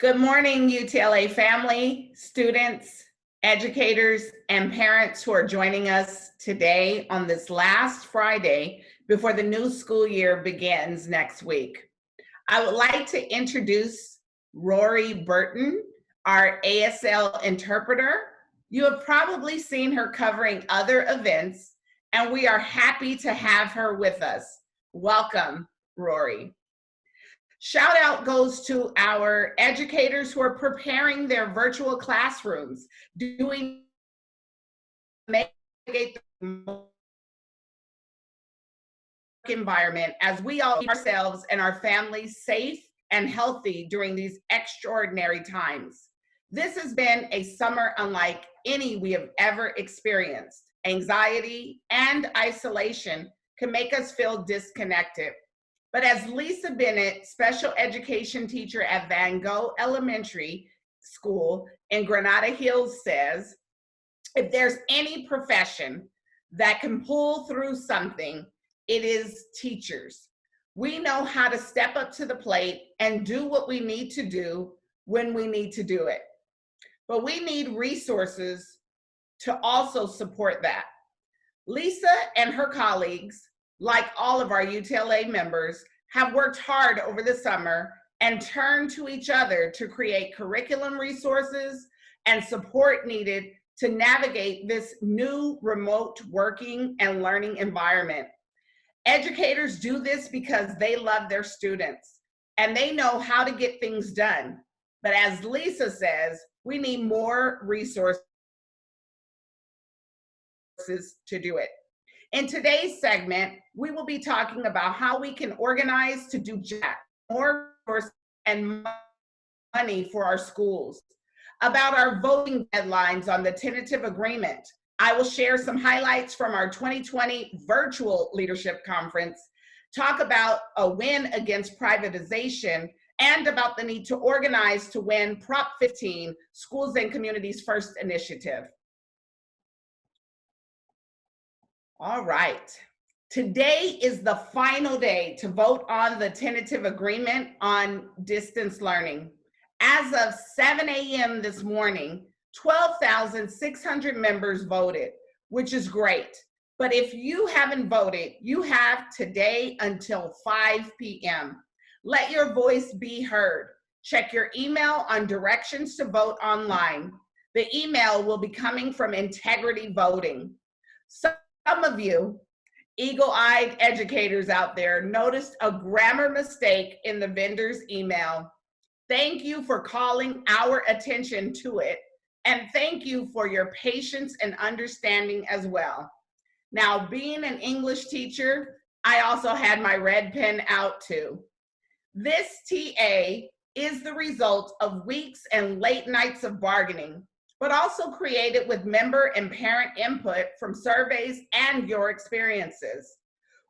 Good morning, UTLA family, students, educators, and parents who are joining us today on this last Friday before the new school year begins next week. I would like to introduce Rory Burton, our ASL interpreter. You have probably seen her covering other events, and we are happy to have her with us. Welcome, Rory. Shout out goes to our educators who are preparing their virtual classrooms, doing navigate the environment as we all keep ourselves and our families safe and healthy during these extraordinary times. This has been a summer unlike any we have ever experienced. Anxiety and isolation can make us feel disconnected. But as Lisa Bennett, special education teacher at Van Gogh Elementary School in Granada Hills says, if there's any profession that can pull through something, it is teachers. We know how to step up to the plate and do what we need to do when we need to do it. But we need resources to also support that. Lisa and her colleagues, like all of our UTLA members, have worked hard over the summer and turned to each other to create curriculum resources and support needed to navigate this new remote working and learning environment. Educators do this because they love their students and they know how to get things done. But as Lisa says, we need more resources to do it. In today's segment, we will be talking about how we can organize to do more resources and money for our schools, about our voting deadlines on the tentative agreement. I will share some highlights from our 2020 virtual leadership conference, talk about a win against privatization, and about the need to organize to win Prop 15, Schools and Communities First initiative. All right. Today is the final day to vote on the tentative agreement on distance learning. As of 7 a.m. this morning, 12,600 members voted, which is great. But if you haven't voted, you have today until 5 p.m. Let your voice be heard. Check your email on directions to vote online. The email will be coming from Integrity Voting. Some of you eagle-eyed educators out there noticed a grammar mistake in the vendor's email. Thank you for calling our attention to it, and thank you for your patience and understanding as well. Now, being an English teacher, I also had my red pen out too. This TA is the result of weeks and late nights of bargaining, but also created with member and parent input from surveys and your experiences.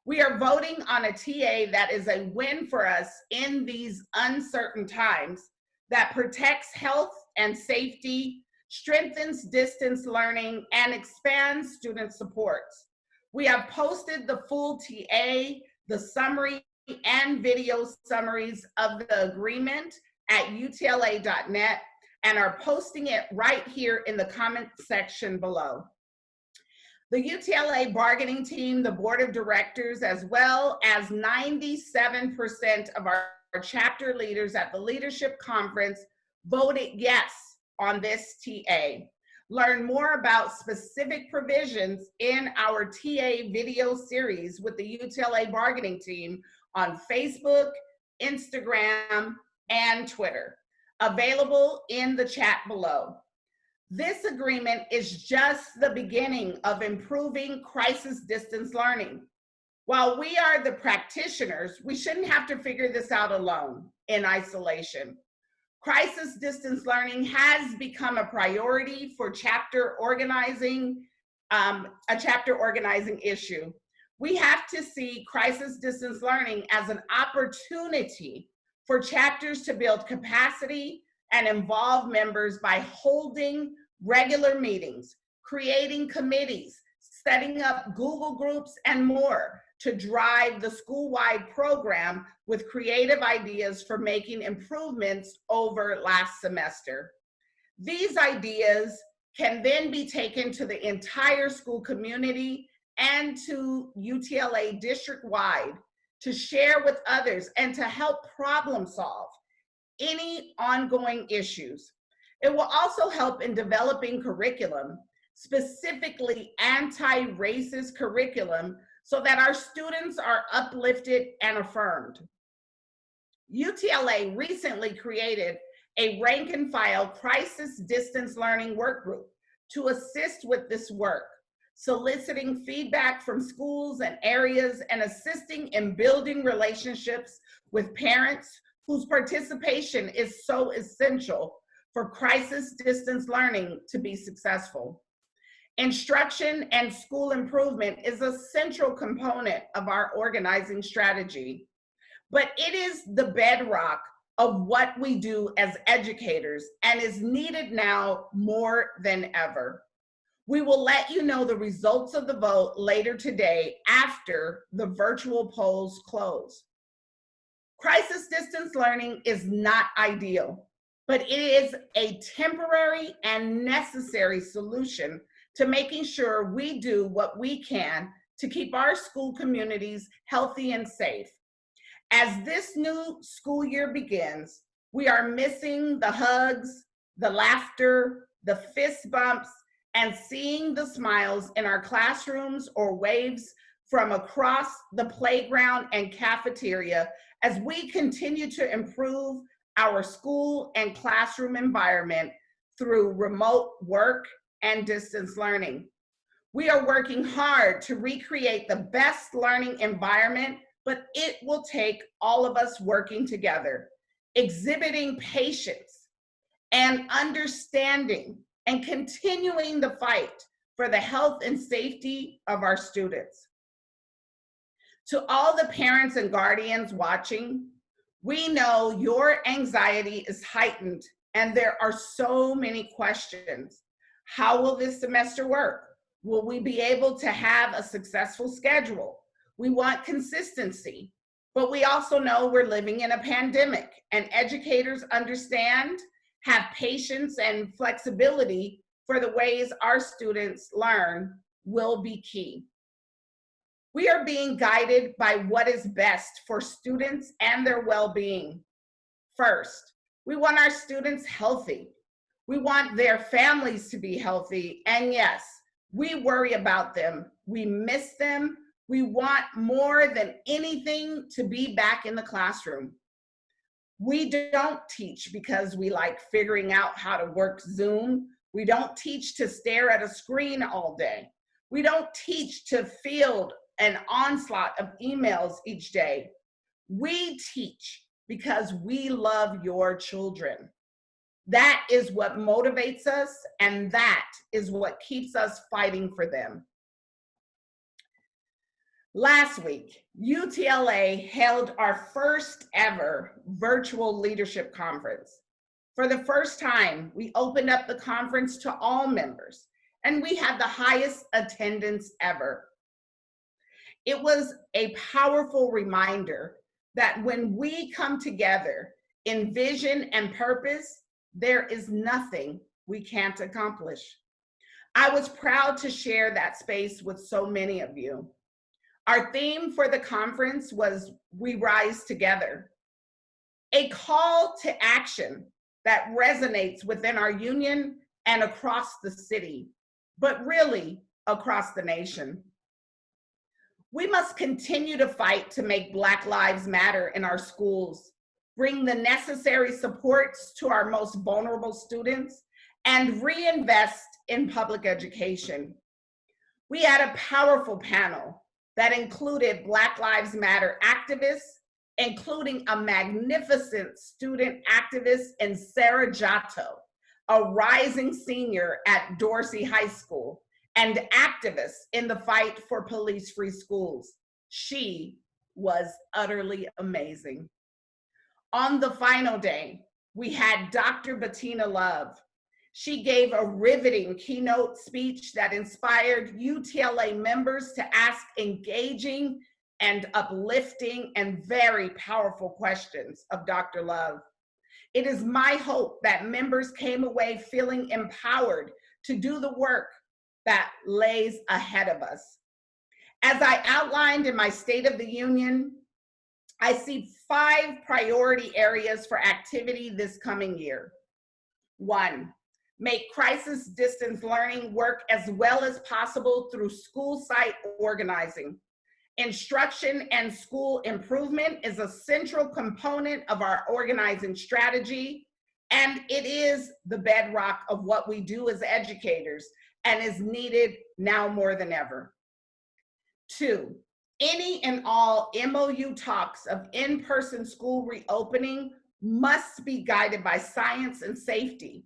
We are voting on a TA that is a win for us in these uncertain times, that protects health and safety, strengthens distance learning, and expands student supports. We have posted the full TA, the summary, and video summaries of the agreement at utla.net, and are posting it right here in the comment section below. The UTLA bargaining team, the board of directors, as well as 97% of our chapter leaders at the leadership conference voted yes on this TA. Learn more about specific provisions in our TA video series with the UTLA bargaining team on Facebook, Instagram, and Twitter. Available in the chat below. This agreement is just the beginning of improving crisis distance learning. While we are the practitioners, we shouldn't have to figure this out alone in isolation. Crisis distance learning has become a priority for chapter organizing, a chapter organizing issue. We have to see crisis distance learning as an opportunity for chapters to build capacity and involve members by holding regular meetings, creating committees, setting up Google groups, and more, to drive the school-wide program with creative ideas for making improvements over last semester. These ideas can then be taken to the entire school community and to UTLA district-wide to share with others and to help problem solve any ongoing issues. It will also help in developing curriculum, specifically anti-racist curriculum, so that our students are uplifted and affirmed. UTLA recently created a rank and file crisis distance learning work group to assist with this work, soliciting feedback from schools and areas and assisting in building relationships with parents whose participation is so essential for crisis distance learning to be successful. Instruction and school improvement is a central component of our organizing strategy, but it is the bedrock of what we do as educators and is needed now more than ever. We will let you know the results of the vote later today after the virtual polls close. Crisis distance learning is not ideal, but it is a temporary and necessary solution to making sure we do what we can to keep our school communities healthy and safe. As this new school year begins, we are missing the hugs, the laughter, the fist bumps, and seeing the smiles in our classrooms or waves from across the playground and cafeteria as we continue to improve our school and classroom environment through remote work and distance learning. We are working hard to recreate the best learning environment, but it will take all of us working together, exhibiting patience and understanding and continuing the fight for the health and safety of our students. To all the parents and guardians watching, we know your anxiety is heightened and there are so many questions. How will this semester work? Will we be able to have a successful schedule? We want consistency, but we also know we're living in a pandemic and educators understand, have patience and flexibility for the ways our students learn will be key. We are being guided by what is best for students and their well-being. First, we want our students healthy. We want their families to be healthy. And yes, we worry about them. We miss them. We want more than anything to be back in the classroom. We don't teach because we like figuring out how to work Zoom. We don't teach to stare at a screen all day. We don't teach to field an onslaught of emails each day. We teach because we love your children. That is what motivates us, and that is what keeps us fighting for them. Last week, UTLA held our first ever virtual leadership conference. For the first time, we opened up the conference to all members, and we had the highest attendance ever. It was a powerful reminder that when we come together in vision and purpose, there is nothing we can't accomplish. I was proud to share that space with so many of you. Our theme for the conference was We Rise Together, a call to action that resonates within our union and across the city, but really across the nation. We must continue to fight to make Black Lives Matter in our schools, bring the necessary supports to our most vulnerable students, and reinvest in public education. We had a powerful panel that included Black Lives Matter activists, including a magnificent student activist in Sarah Giotto, a rising senior at Dorsey High School, and activists in the fight for police-free schools. She was utterly amazing. On the final day, we had Dr. Bettina Love. She gave a riveting keynote speech that inspired UTLA members to ask engaging and uplifting and very powerful questions of Dr. Love. It is my hope that members came away feeling empowered to do the work that lays ahead of us. As I outlined in my State of the Union, I see 5 priority areas for activity this coming year. 1, make crisis distance learning work as well as possible through school site organizing. Instruction and school improvement is a central component of our organizing strategy, and it is the bedrock of what we do as educators and is needed now more than ever. 2, any and all MOU talks of in-person school reopening must be guided by science and safety.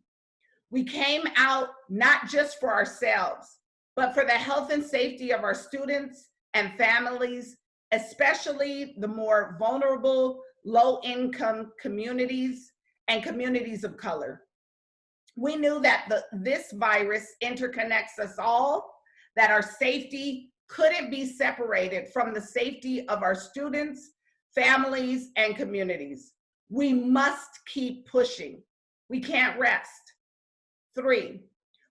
We came out not just for ourselves, but for the health and safety of our students and families, especially the more vulnerable, low-income communities and communities of color. We knew that this virus interconnects us all, that our safety couldn't be separated from the safety of our students, families, and communities. We must keep pushing. We can't rest. 3,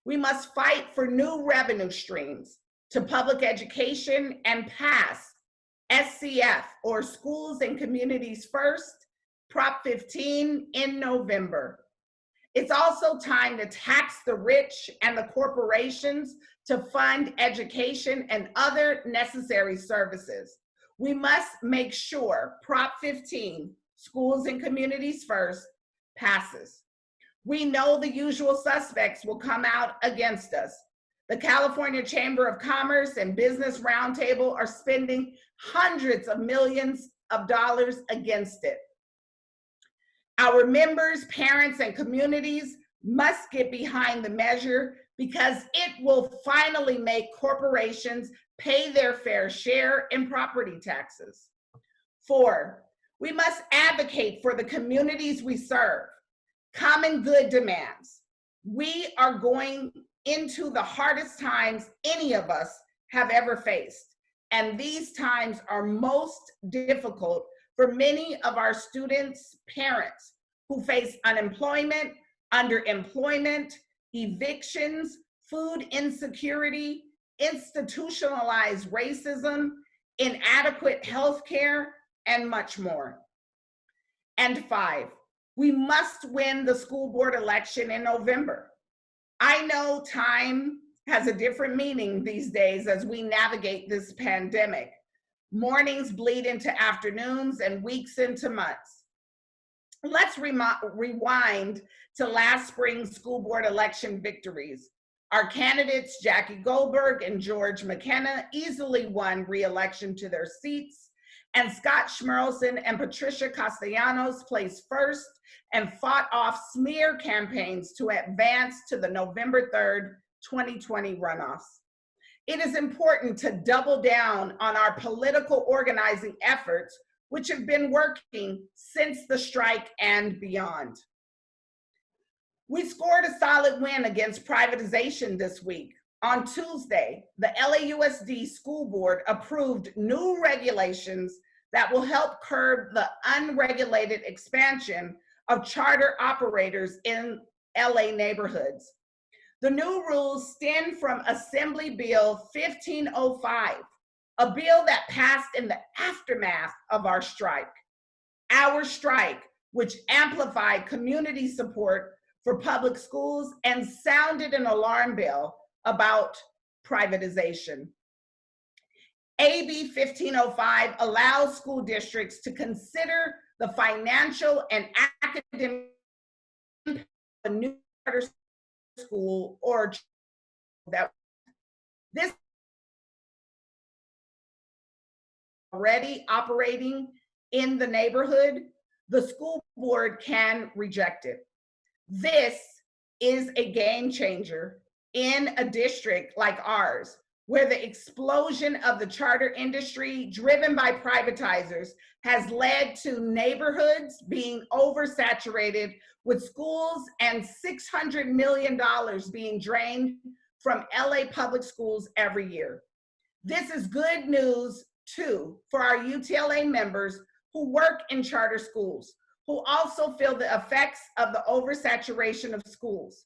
we must fight for new revenue streams to public education and pass SCF, or Schools and Communities First, Prop 15 in November. It's also time to tax the rich and the corporations to fund education and other necessary services. We must make sure Prop 15, Schools and Communities First, passes. We know the usual suspects will come out against us. The California Chamber of Commerce and Business Roundtable are spending hundreds of millions of dollars against it. Our members, parents, and communities must get behind the measure because it will finally make corporations pay their fair share in property taxes. 4, we must advocate for the communities we serve. Common good demands. We are going into the hardest times any of us have ever faced, and these times are most difficult for many of our students' parents who face unemployment, underemployment, evictions, food insecurity, institutionalized racism, inadequate health care, and much more. And 5, we must win the school board election in November. I know time has a different meaning these days as we navigate this pandemic. Mornings bleed into afternoons and weeks into months. Let's rewind to last spring's school board election victories. Our candidates, Jackie Goldberg and George McKenna, easily won re-election to their seats, and Scott Schmerelson and Patricia Castellanos placed first and fought off smear campaigns to advance to the November 3rd, 2020 runoffs. It is important to double down on our political organizing efforts, which have been working since the strike and beyond. We scored a solid win against privatization this week. On Tuesday, the LAUSD School Board approved new regulations that will help curb the unregulated expansion of charter operators in LA neighborhoods. The new rules stem from Assembly Bill 1505, a bill that passed in the aftermath of our strike. Our strike, which amplified community support for public schools and sounded an alarm bell about privatization. AB 1505 allows school districts to consider the financial and academic impact of a new charter school or that this already operating in the neighborhood, the school board can reject it. This is a game changer in a district like ours, where the explosion of the charter industry driven by privatizers has led to neighborhoods being oversaturated with schools and $600 million being drained from LA public schools every year. This is good news too, for our UTLA members who work in charter schools, who also feel the effects of the oversaturation of schools.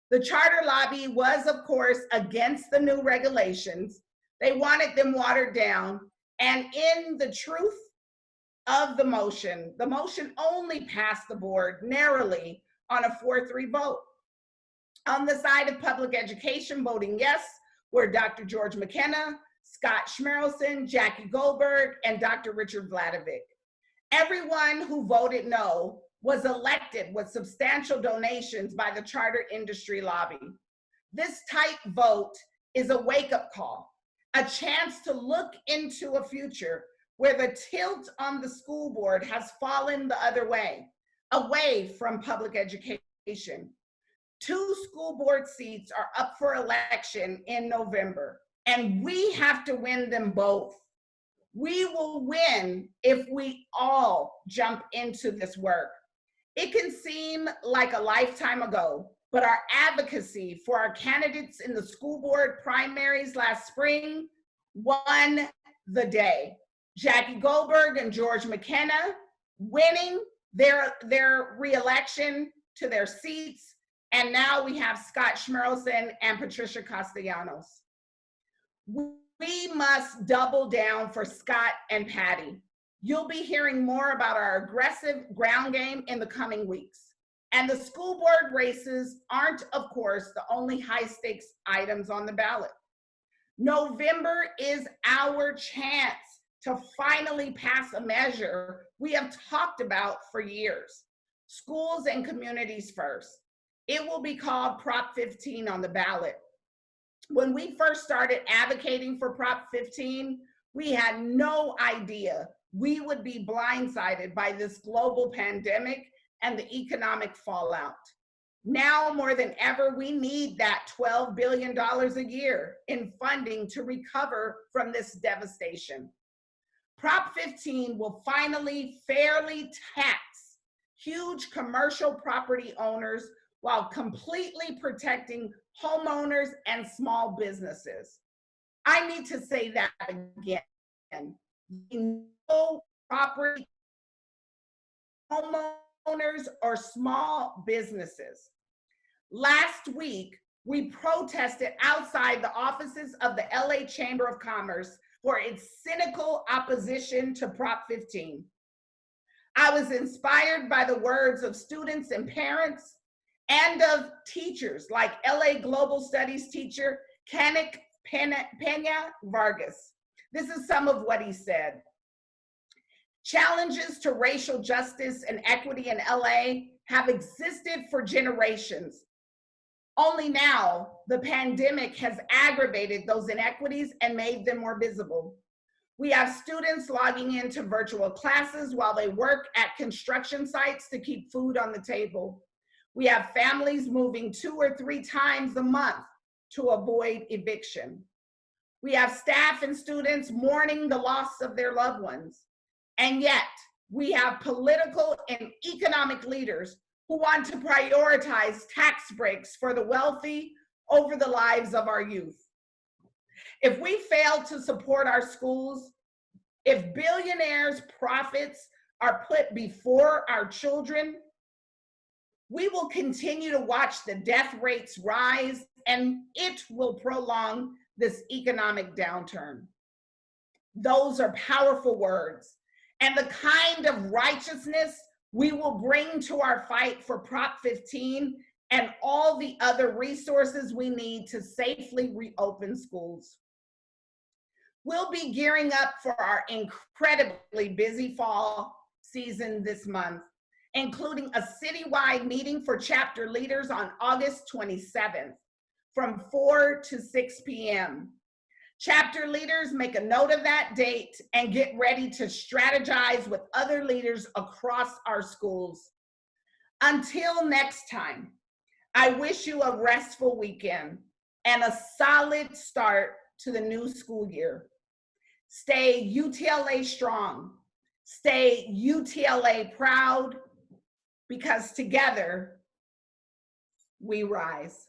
The charter lobby was, of course, against the new regulations. They wanted them watered down, and in the truth of the motion only passed the board narrowly on a 4-3 vote. On the side of public education, voting yes were Dr. George McKenna, Scott Schmerelson, Jackie Goldberg, and Dr. Richard Vladevic. Everyone who voted no was elected with substantial donations by the charter industry lobby. This tight vote is a wake-up call, a chance to look into a future where the tilt on the school board has fallen the other way, away from public education. 2 school board seats are up for election in November, and we have to win them both. We will win if we all jump into this work. It can seem like a lifetime ago, but our advocacy for our candidates in the school board primaries last spring won the day. Jackie Goldberg and George McKenna winning their re-election to their seats, and now we have Scott Schmerelson and Patricia Castellanos. We must double down for Scott and Patty. You'll be hearing more about our aggressive ground game in the coming weeks. And the school board races aren't, of course, the only high-stakes items on the ballot. November is our chance to finally pass a measure we have talked about for years. Schools and communities first. It will be called Prop 15 on the ballot. When we first started advocating for Prop 15, we had no idea we would be blindsided by this global pandemic and the economic fallout. Now more than ever, we need that $12 billion a year in funding to recover from this devastation. Prop 15 will finally fairly tax huge commercial property owners while completely protecting homeowners and small businesses. I need to say that again. No property homeowners or small businesses. Last week, we protested outside the offices of the LA Chamber of Commerce for its cynical opposition to Prop 15. I was inspired by the words of students and parents and of teachers like LA Global Studies teacher Canik Peña Vargas. This is some of what he said. Challenges to racial justice and equity in LA have existed for generations. Only now, the pandemic has aggravated those inequities and made them more visible. We have students logging into virtual classes while they work at construction sites to keep food on the table. We have families moving 2 or 3 times a month to avoid eviction. We have staff and students mourning the loss of their loved ones. And yet, we have political and economic leaders who want to prioritize tax breaks for the wealthy over the lives of our youth. If we fail to support our schools, if billionaires' profits are put before our children, we will continue to watch the death rates rise, and it will prolong this economic downturn. Those are powerful words, and the kind of righteousness we will bring to our fight for Prop 15 and all the other resources we need to safely reopen schools. We'll be gearing up for our incredibly busy fall season this month, including a citywide meeting for chapter leaders on August 27th from 4 to 6 p.m. Chapter leaders, make a note of that date and get ready to strategize with other leaders across our schools. Until next time, I wish you a restful weekend and a solid start to the new school year. Stay UTLA strong, stay UTLA proud, because together we rise.